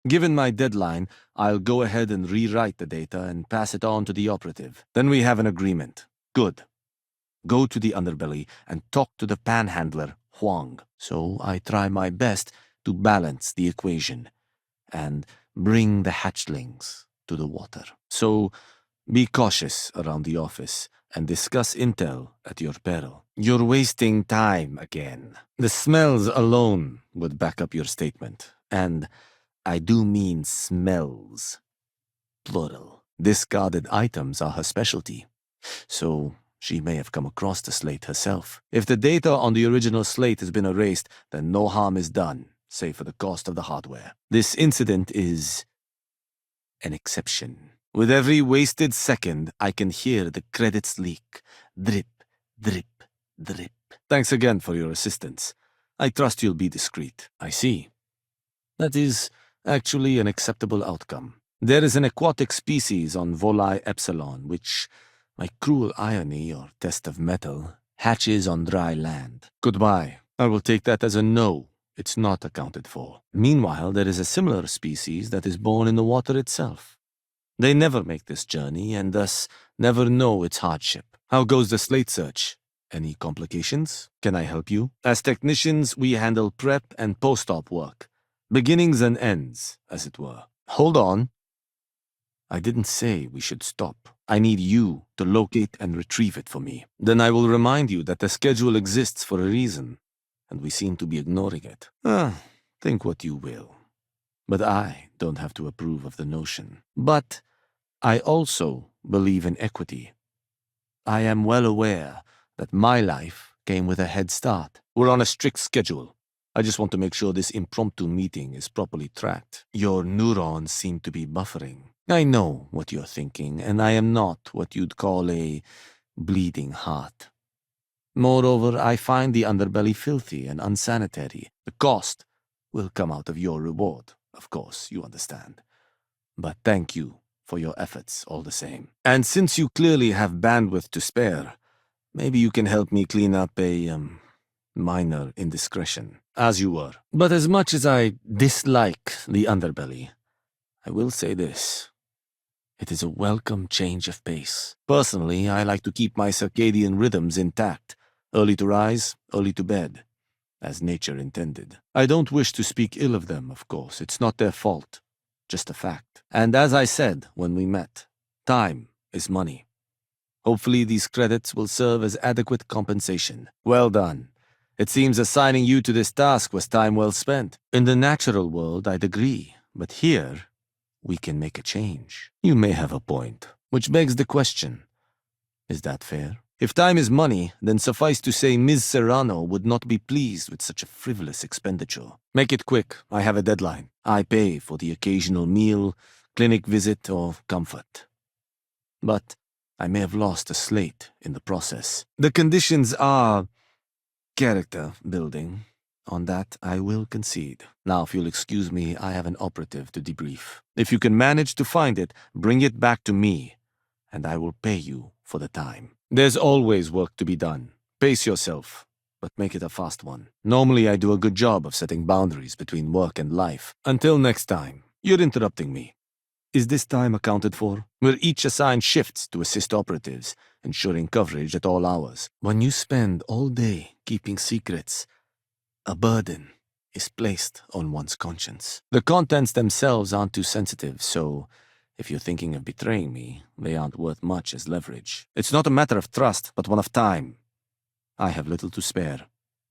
Given my deadline, I'll go ahead and rewrite the data and pass it on to the operative. Then we have an agreement. Good. Go to the underbelly and talk to the panhandler, Huang. So I try my best to balance the equation and bring the hatchlings to the water. So be cautious around the office and discuss intel at your peril. You're wasting time again. The smells alone would back up your statement. And I do mean smells. Plural. Discarded items are her specialty. So she may have come across the slate herself. If the data on the original slate has been erased, then no harm is done, save for the cost of the hardware. This incident is an exception. With every wasted second, I can hear the credits leak. Drip, drip, drip. Thanks again for your assistance. I trust you'll be discreet. I see. That is actually an acceptable outcome. There is an aquatic species on Volai Epsilon, which, by cruel irony or test of metal, hatches on dry land. Goodbye. I will take that as a no. It's not accounted for. Meanwhile, there is a similar species that is born in the water itself. They never make this journey and thus never know its hardship. How goes the slate search? Any complications? Can I help you? As technicians, we handle prep and post-op work. Beginnings and ends, as it were. Hold on. I didn't say we should stop. I need you to locate and retrieve it for me. Then I will remind you that the schedule exists for a reason, and we seem to be ignoring it. Think what you will. But I don't have to approve of the notion. But I also believe in equity. I am well aware that my life came with a head start. We're on a strict schedule. I just want to make sure this impromptu meeting is properly tracked. Your neurons seem to be buffering. I know what you're thinking, and I am not what you'd call a bleeding heart. Moreover, I find the underbelly filthy and unsanitary. The cost will come out of your reward, of course, you understand. But thank you for your efforts all the same. And since you clearly have bandwidth to spare, maybe you can help me clean up a, minor indiscretion, as you were. But as much as I dislike the underbelly, I will say this. It is a welcome change of pace. Personally, I like to keep my circadian rhythms intact. Early to rise, early to bed, as nature intended. I don't wish to speak ill of them, of course. It's not their fault. Just a fact. And as I said when we met, time is money. Hopefully these credits will serve as adequate compensation. Well done. It seems assigning you to this task was time well spent. In the natural world, I'd agree. But here, we can make a change. You may have a point, which begs the question. Is that fair? If time is money, then suffice to say Ms. Serrano would not be pleased with such a frivolous expenditure. Make it quick. I have a deadline. I pay for the occasional meal, clinic visit, or comfort. But I may have lost a slate in the process. The conditions are character building. On that, I will concede. Now, if you'll excuse me, I have an operative to debrief. If you can manage to find it, bring it back to me, and I will pay you for the time. There's always work to be done. Pace yourself, but make it a fast one. Normally, I do a good job of setting boundaries between work and life. Until next time, you're interrupting me. Is this time accounted for? We're each assigned shifts to assist operatives, ensuring coverage at all hours. When you spend all day keeping secrets, a burden is placed on one's conscience. The contents themselves aren't too sensitive, so if you're thinking of betraying me, they aren't worth much as leverage. It's not a matter of trust, but one of time. I have little to spare.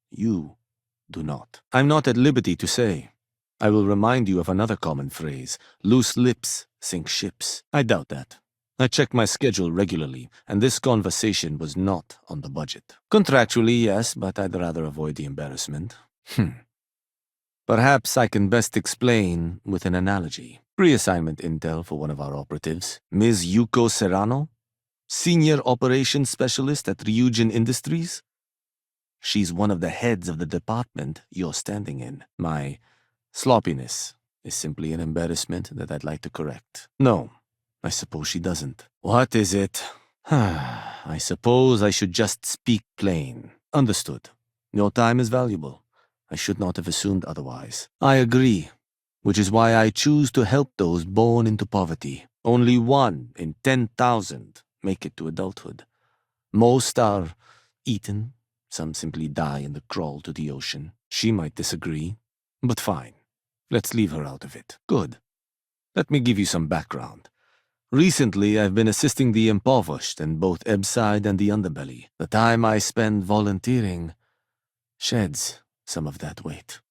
You do not. I'm not at liberty to say. I will remind you of another common phrase, loose lips sink ships. I doubt that. I check my schedule regularly, and this conversation was not on the budget. Contractually, yes, but I'd rather avoid the embarrassment. Perhaps I can best explain with an analogy. Pre-assignment intel for one of our operatives, Ms. Yuko Serrano, Senior Operations Specialist at Ryujin Industries. She's one of the heads of the department you're standing in. My sloppiness is simply an embarrassment that I'd like to correct. No, I suppose she doesn't. What is it? I suppose I should just speak plain. Understood. Your time is valuable. I should not have assumed otherwise. I agree. which is why I choose to help those born into poverty. Only 1 in 10,000 make it to adulthood. Most are eaten, some simply die in the crawl to the ocean. She might disagree, but fine. Let's leave her out of it. Good. Let me give you some background. Recently, I've been assisting the impoverished in both Ebside and the underbelly. The time I spend volunteering sheds some of that weight.